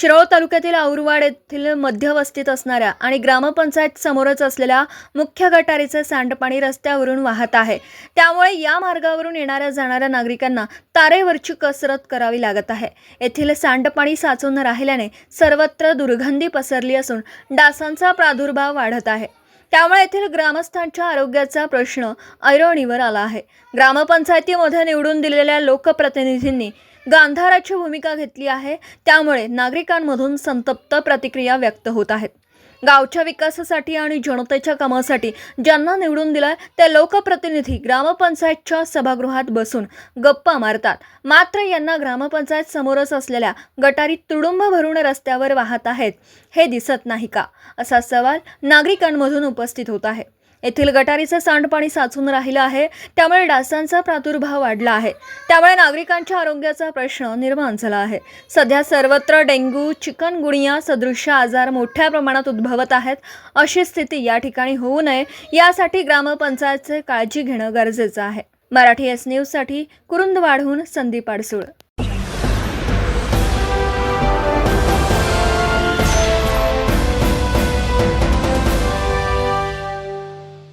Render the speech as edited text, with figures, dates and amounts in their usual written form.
शिरोळ तालुक्यातील औरवाड येथील मध्यवस्तीत असणाऱ्या आणि ग्रामपंचायत समोरच असलेल्या मुख्य गटारीचे सांडपाणी रस्त्यावरून वाहत आहे। त्यामुळे या मार्गावरून येणाऱ्या जाणाऱ्या नागरिकांना तारेवरची कसरत करावी लागत आहे। येथील सांडपाणी साचून राहिल्याने सर्वत्र दुर्गंधी पसरली असून डासांचा प्रादुर्भाव वाढत आहे। त्यामुळे येथील ग्रामस्थांच्या आरोग्याचा प्रश्न ऐरणीवर आला आहे। ग्रामपंचायतीमध्ये निवडून दिलेल्या लोकप्रतिनिधींनी गांधाराची भूमिका घेतली आहे। त्यामुळे नागरिकांमधून संतप्त प्रतिक्रिया व्यक्त होत आहेत। गावच्या विकासासाठी आणि जनतेच्या कामासाठी ज्यांना निवडून दिलाय ते लोकप्रतिनिधी ग्रामपंचायतच्या सभागृहात बसून गप्पा मारतात, मात्र यांना ग्रामपंचायत समोरच असलेल्या गटारी तुडुंब भरून रस्त्यावर वाहत आहेत हे दिसत नाही का, असा सवाल नागरिकांमधून उपस्थित होत आहे। येथील गटारीचे सांडपाणी साचून राहिलं आहे, त्यामुळे डासांचा प्रादुर्भाव वाढला आहे। त्यामुळे नागरिकांच्या आरोग्याचा प्रश्न निर्माण झाला आहे। सध्या सर्वत्र डेंग्यू, चिकनगुनिया सदृश्य आजार मोठ्या प्रमाणात उद्भवत आहेत। अशी स्थिती या ठिकाणी होऊ नये यासाठी ग्रामपंचायतचे काळजी घेणं गरजेचं आहे। मराठी एस न्यूज साठी कुरुंदवाडहून संदीप अडसूळ।